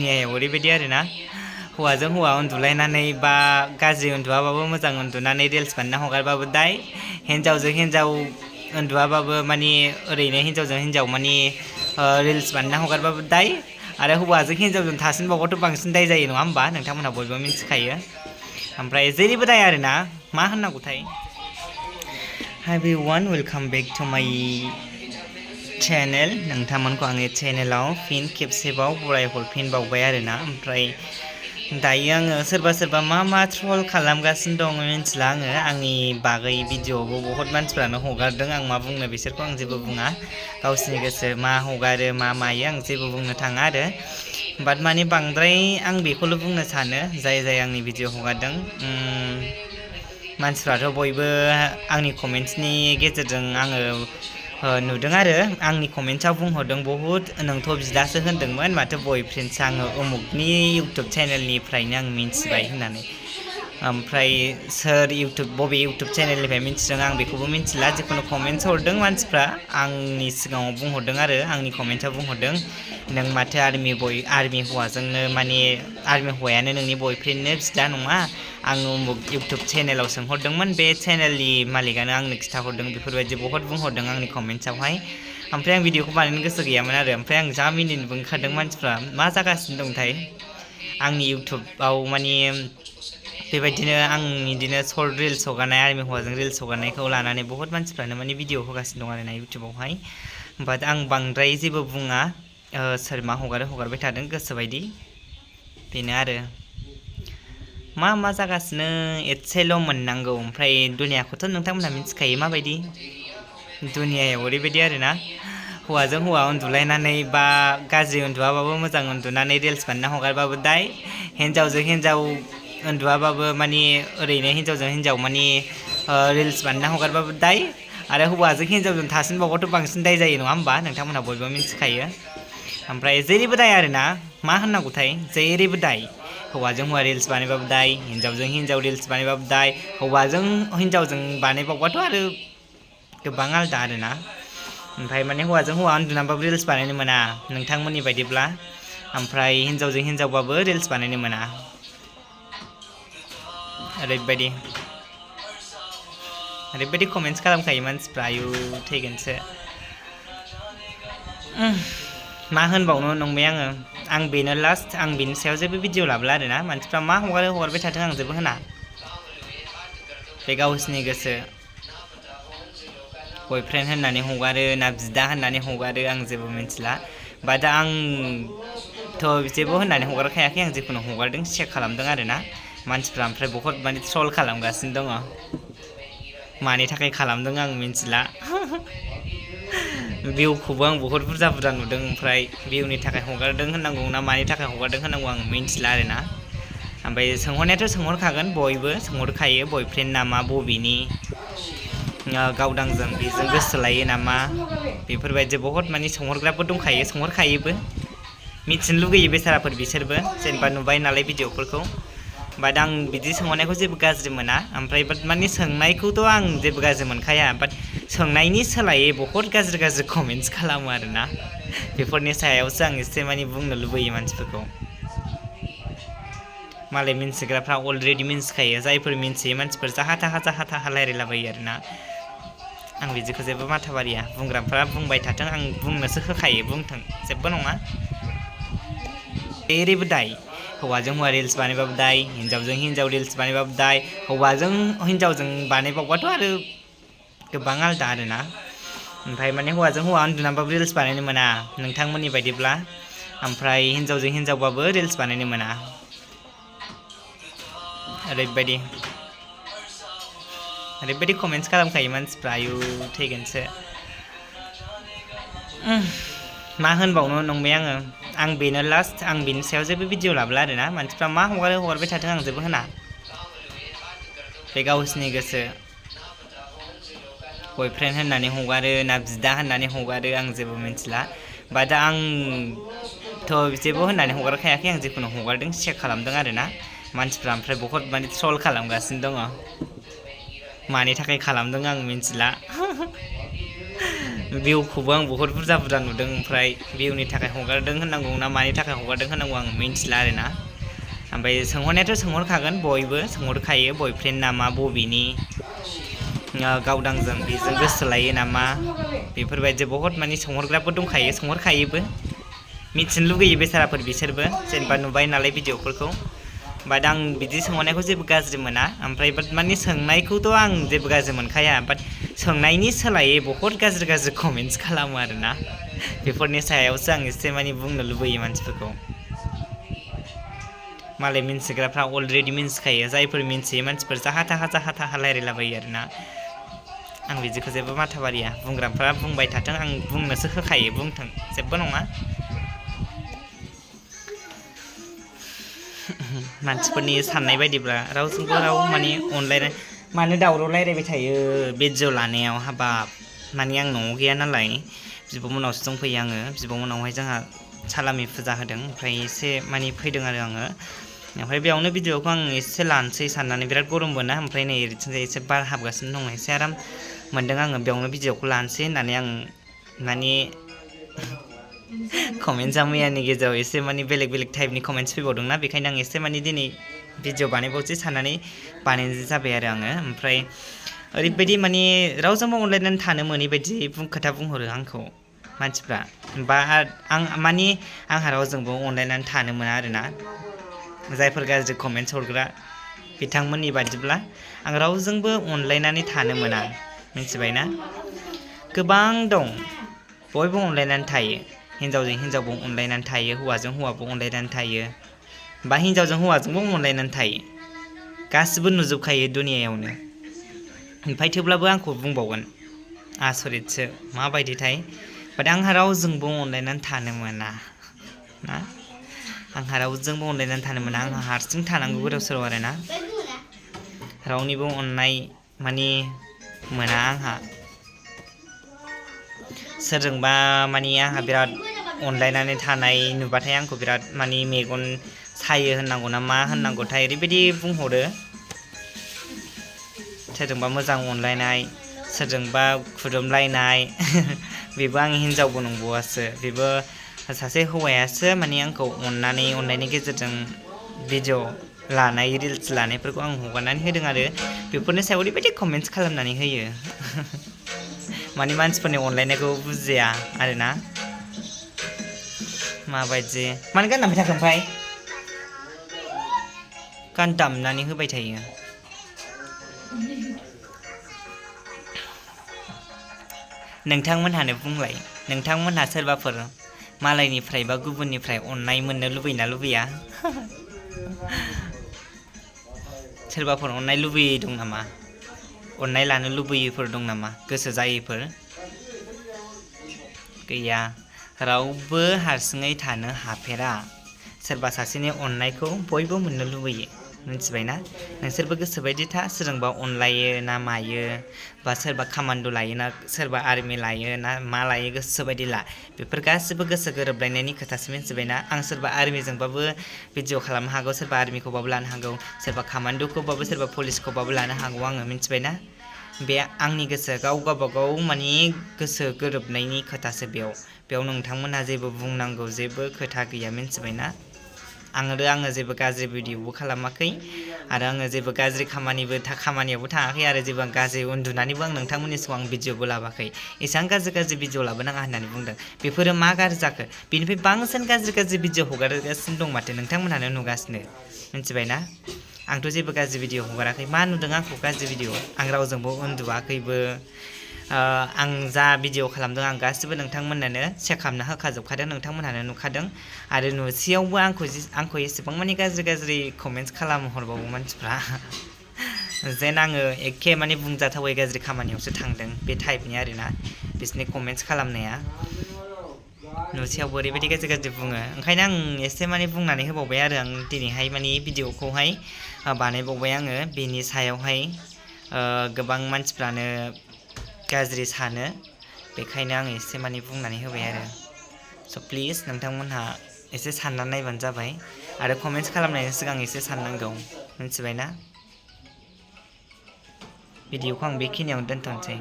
दुनियायाव ओरैबायदि आरोना हौवाजों हौवा उन्दुलायनानै बा गाज्रि उन्दुआबाबो मोजां उन्दुनानै रिल्स बानायना हगारबाबो दाय हिन्जावजों हिन्जाव उन्दुआबाबो माने ओरैनो हिन्जावजों हिन्जाव माने रिल्स बानायना हगारबाबो दाय आरो हौवाजों हिन्जावजों थासिनबावबाथ' बांसिन दाय जायो नङा होमबा नोंथांमोनहा बयबो मिथिखायो ओमफ्राय जेरैबो दाय आरोना मा होननांगौथाय हाय एभरिवान वेलकाम बेक टु माय चेनेल नोंथांमोनखौ आंनि चेनेलाव फिन खेबसेबाव बरायहरफिनबावबाय आरोना ओमफ्राय दायो आङो सोरबा मा ट्रल खालामगासिनो दं मिन्थिला आंनि बागै भिडिअ'आवबो बहुत मानसिफ्रानो हगारदों आं मा बुंनो बिसोरखौ आं जेबो बुङा गावसिनि गोसो मा हगारो मा मायो आं जेबो बुंनो थाङा आरो बाट माने बांद्राय आं बेखौल' बुंनो सानो जाय आंनि भिडिअ' हगारदों मानसिफ्राथ' बयबो आंनि कमेन्ट्सनि गेजेरजों आङो नुदों आरो आंनि कमेन्ट्सआव बुंहरदों बहुद नोंथ' बिदासो होनदोंमोन माथो बयफ्रेन्डसो आङो उमुकनि इउटुब चेनेलनिफ्रायनो आं मिन्थिबाय होननानै ओमफ्राय सोर बबे इउटुब चेनेलनिफ्राय मिन्थिदों आं बेखौबो मिन्थिला जिखुनु कमेन्ट्स हरदों मानसिफ्रा आंनि सिगाङाव बुंहरदों आरो आंनि कमेन्टआव बुंहरदों नों माथो आर्मि हौवाजोंनो माने आर्मि हौवायानो नोंनि बयफ्रेन्डनो बिदा नङा आं उमुक इउटुब चेनेलाव सोंहरदोंमोन बे चेनेलनि मालिकआनो आंनो खिन्थाहरदों बेफोरबायदि बहुत बुंहरदों आंनि कमेन्ट्सआवहाय ओमफ्राय आं भिडिअखौ बानायनो गोसो गैयामोन आरो ओमफ्राय आं जा मिनिनोबो ओंखारदों मानसिफ्रा मा जागासिनो दंथाय आंनि इउटुबाव माने बेबायदिनो आं बिदिनो सर्ट रिल्स हगारनाय आर्मि हौवाजों रिल्स हगारनायखौ लानानै बहुत मानसिफ्रानो माने भिडिअ होगासिनो दं आरोना इउटुबावहाय बाट आं बांद्राय जेबो बुङा सोर मा हगारबाय थादों गोसोबायदि बेनो आरो मा जागासिनो एसेल' मोननांगौ ओमफ्राय दुनियाखौथ' नोंथांमोनहा मिथिखायो माबायदि दुनियायाव ओरैबायदि आरोना हौवाजों हौवा उन्दुलायनानै बा गाज्रि उन्दुआबाबो मोजां उन्दुनानै रिल्स बानायना हगारबाबो दाय हिन्जावजों हिन्जाव उन्दुआबाबो माने ओरैनो हिन्जावजों हिन्जाव माने रिल्स बानायना हगारबाबो दाय आरो हौवाजों हिन्जावजों थासिनबावबाथ' बांसिन दाय जायो नङा होमबा नोंथांमोनहा बयबो मिथिखायो ओमफ्राय जेरैबो दाय आरोना मा होननांगौथाय जेरैबो दाय हौवाजों हौवा रिल्स बानायबाबो दाय हिन्जावजों हिन्जाव रिल्स बानायबाबो दाय हौवाजों हिन्जावजों बानायबावबाथ' आरो गोबां आलदा आरोना ओमफ्राय माने हौवाजों हौवा उन्दुनानैबाबो रिल्स बानायनो मोना नोंथांमोननि बायदिब्ला ओमफ्राय हिन्जावजों हिन्जावबाबो रिल्स बानायनो मोना ओरैबायदि कमेन्ट्स खालामखायो मानसिफ्रा आयु थैगोनसो मा होनबावनो नंबाय आं बेनो लास्ट आं बेनि सायाव जेबो भिडिअ लाबोला आरोना मानसिफ्रा मा हगारबाय थाथों आं जेबो होना बे गावसिनि गोसो बयफ्रेन्ड होननानै हगारो ना बिदा होननानै हगारो आं जेबो मिथिला बाट आंथ' जेबो होननानै हगारखायाखै आं जिखुनु हगारदों चेक खालामदों आरोना मानसिफ्रा ओमफ्राय बहुत माने ट्रल खालामगासिनो दङ मानि थाखाय खालामदों आं मिथिला भिउखौबो आं बहुत बुरजा नुदों ओमफ्राय भिउनि थाखाय हगारदों होननांगौ ना मानि थाखाय हगारदों होननांगौ आं मिथिला आरोना ओमफ्राय सोंहरनायाथ' सोंहरखागोन बयबो सोंहरखायो बयफ्रेन्ड नामा बबेनि गावदांजों बेजों गोसो लायो नामा बेफोरबायदि बहुत माने सोंहरग्राबो दंखायो सोंहरखायोबो मिथिनो लुगैयो बेसाराफोर बिसोरबो जेनेबा नुबाय नालाय भिडिअफोरखौ बाट आं बिदि सोंहरनायखौ जेबो गाज्रि मोना ओमफ्राय बाट माने सोंनायखौथ' आं जेबो गाज्रि मोनखाया बाट सोंनायनि सोलायै बहुत गाज्रि कमेन्ट्स खालामो आरोना बेफोरनि सायावसो आं एसे माने बुंनो लुबैयो मानसिफोरखौ मालाय मिन्थिग्राफ्रा अलरेडि मिन्थिखायो जायफोर मिन्थियो मानसिफोर जाहा थाहा रायलायलाबायो आरोना आं बिदिखौ जेबो माथा मारिया बुंग्राफ्रा बुंबाय थाथों आं बुंनोसो होखायो बुंथों जेबो नङा जेरैबो दाय हौवाजों हौवा रिल्स बानायबाबो दाय हिन्जावजों हिन्जाव रिल्स बानायबाबो दाय हौवाजों हिन्जावजों बानायबावबाथ' आरो गोबां आलदा आरोना ओमफ्राय माने हौवाजों हौवा उन्दुनानैबाबो रिल्स बानायनो मोना नोंथांमोननि बायदिब्ला ओमफ्राय हिन्जावजों हिन्जावबाबो रिल्स बानायनो मोना ओरैबायदि कमेन्ट्स खालामखायो मानसिफ्रा आयु थैगोनसो मा होनबावनो नंबाय आं बेनो लास्ट आं बेनि सायाव जेबो भिडिअ लाबोला आरोना मानसिफ्रा मा हगारबाय थाथों आं जेबो होना बे गावसिनि गोसो बयफ्रेन्ड होननानै हगारो ना बिदा होननानै हगारो आं जेबो मिथिला बाट आंथ' जेबो होननानै हगारखायाखै आं जिखुनु हगारदों चेक खालामदों आरोना मानसिफ्रा ओमफ्राय बहुत माने ट्रल खालामगासिनो दङ मानि थाखाय खालामदों आं मिथिला भिउखौबो आं बहुत बुरजा बुरजा नुदों ओमफ्राय भिउनि थाखाय हगारदों होननांगौ ना मानि थाखाय हगारदों होननांगौ आं मिन्थिला आरोना ओमफ्राय सोंहरनायाथ' सोंहरखागोन बयबो सोंहरखायो बयफ्रेन्ड नामा बबेनि गावदांजों बेजों गोसो लायो नामा बेफोरबायदि बहुत माने सोंहरग्राबो दंखायो सोंहरखायोबो मिथिनो लुगैयो बेसाराफोर बिसोरबो जेनेबा नुबाय नालाय भिडिअफोरखौ बाट आं बिदि सोंहरनायखौ जेबो गाज्रि मोना ओमफ्राय बाट माने सोंनायखौथ' आं जेबो गाज्रि मोनखाया बाट सोंनायनि सोलायै बहुत गाज्रि गाज्रि कमेन्ट्स खालामो आरोना बेफोरनि सायावसो आं एसे माने बुंनो लुबैयो मानसिफोरखौ मालाय मिन्थिग्राफ्रा अलरेडि मिन्थिखायो जायफोर मिन्थियो मानसिफोर जाहा थाहा रायलायलाबायो आरोना आं बिदिखौ जेबो माथा मारिया बुंग्राफ्रा बुंबाय थाथों आं बुंनोसो होखायो बुंथों जेबो नङा मानसिफोरनि साननाय बायदिब्ला रावजोंबो राव माने अनलायनाय मानो दावराव रायलायबाय थायो भिडिअ लानायाव हाबाब माने आं न'आव गैया नालाय बिब'मोनावसो दंफैयो आङो बिब'मोनावहाय जोंहा सालामि फुजा होदों ओमफ्राय एसे माने फैदों आरो आङो ओमफ्राय बेयावनो भिडिअखौ आं एसे लानोसै साननानै बिराद गरमबो ना ओमफ्राय नै ओरैथिंजाय एसे बार हाबगासिनो दङ एसे आराम मोनदों आङो बेयावनो भिडिअखौ लानोसै होननानै आं माने कमेन्ट्सआ मैयानि गेजेराव एसे माने बेलेग बेलेग टाइपनि कमेन्ट्स फैबावदोंना बेखायनो आं एसे माने दिनै भिडिअ बानायबावसै साननानै बानायनाय जाबाय आरो आङो ओमफ्राय ओरैबायदि माने रावजोंबो अनलायनानै थानो मोनै बायदि खोथा बुंहरो आंखौ मानसिफ्रा बा आं माने आंहा रावजोंबो अनलायनानै थानो मोना आरोना जायफोर गाज्रि कमेन्ट्स हरग्रा बिथांमोननि बादिब्ला आं रावजोंबो अनलायनानै थानो मोना मिथिबायना गोबां दं बयबो अनलायनानै थायो हिन्जावजों हिन्जावबो अनलायनानै थायो हौवाजों हौवाबो अनलायनानै थायो बा हिन्जावजों हौवाजोंबो अनलायनानै थायो गासिबो नुजोबखायो दुनियायावनो ओमफ्राय थेवब्लाबो आंखौ बुंबावगोन आसरितसो माबायदिथाय बाट आंहा रावजोंबो अनलायनानै थानो मोना ना आंहा रावजोंबो अनलायनानै थानो मोना आंहा हारसिं थानांगौ गोदाव सोराव आरोना रावनिबो अननाय माने मोना आंहा सोरजोंबा माने आंहा बिराद अनलायनानै थानाय नुबाथाय आंखौ बिराद माने मेगन सायो होननांगौ ना मा होननांगौथाय ओरैबायदि बुंहरो सोरजोंबा मोजां अनलायनाय सोरजोंबा खुदुमलायनाय बेबो आं हिन्जावबो नंबावासो बेबो सासे हौवायासो माने आंखौ अननायनि गेजेरजों भिडिअ लानाय रिल्स लानायफोरखौ आं हगारनानै होदों आरो बेफोरनि सायाव ओरैबायदि कमेन्ट्स खालामनानै होयो माने मानसिफोरनि अनलायनायखौ बुजिया आरोना माबायदि मानो गान दामबाय थाखो ओमफ्राय गान दामनानै होबाय थायो नोंथांमोनहानो बुंलाय नोंथांमोनहा सोरबाफोर मालायनिफ्राय बा गुबुननिफ्राय अननाय मोननो लुबैना लुबैया सोरबाफोर अननाय लुबैयै दं नामा अननाय लानो लुबैयैफोर दं नामा गोसो जायैफोर गैया रावबो हारसिङै थानो हाफेरा सोरबा सासेनि अननायखौ बयबो मोननो लुबैयो मिथिबायना नोंसोरबो गोसोबायदि था सोरजोंबा अनलायो ना मायो बा सोरबा खामान्ड' लायो ना सोरबा आर्मि लायो ना मा लायो गोसोबायदि ला बेफोर गासिबो गोसो गोरोबलायनायनि खोथासो मिथिबायना आं सोरबा आर्मिजोंबाबो भिडिअ खालामनो हागौ सोरबा आर्मिखौबाबो लानो हागौ सोरबा खामान्ड'खौबाबो सोरबा पुलिसखौबाबो लानो हागौ आङो मिथिबायना बे आंनि गोसो गाव गावबागाव माने गोसो गोरोबनायनि खोथासो बेयाव नोंथांमोनहा जेबो बुंनांगौ जेबो खोथा गैया मिथिबायना आङो जेबो गाज्रि भिडिअबो खालामाखै आरो आङो जेबो गाज्रि खामानियावबो थाङाखै आरो जेबो गाज्रि उन्दुनानैबो आं नोंथांमोननि सिगाङाव आं भिडिअबो लाबाखै एसेबां गाज्रि भिडिअ लाबोनाङा होननानै बुंदों बेफोरो मा गाज्रि जाखो बेनिफ्राय बांसिन गाज्रि भिडिअ हगारगासिनो दं माथो नोंथांमोनहानो नुगासिनो मिथिबायना आंथ' जेबो गाज्रि भिडिअ हगाराखै मा नुदों आंखौ गाज्रि भिडिअ आं रावजोंबो उन्दुवाखैबो आं जा भिडिअ खालामदों आं गासिबो नोंथांमोननो सेयार खालामना होखाजोबखादों नोंथांमोनहानो नुखादों आरो नुसेयावबो आंखौ एसेबां माने गाज्रि कमेन्ट्स खालामहरबावो मानसिफ्रा जेन आङो एखे माने बुंजाथावै गाज्रि खामानियावसो थांदों बे टाइपनि आरोना बिसोरनि कमेन्ट्स खालामनाया नुसेयावबो ओरैबायदि गाज्रि बुङो ओंखायनो आं एसे माने बुंनानै होबावबाय आरो आं दिनैहाय माने भिडिअखौहाय बानायबावबाय आङो बेनि सायावहाय गोबां मानसिफ्रानो गाज्रि सानो बेखायनो आं एसे माने बुंनानै होबाय आरो स' प्लिज नोंथांमोनहा एसे साननानै नायबानो जाबाय आरो कमेन्ट्स खालामनायनि सिगां एसे साननांगौ मिथिबायना भिडिअखौ आं बेखिनियावनो दोनथ'नोसै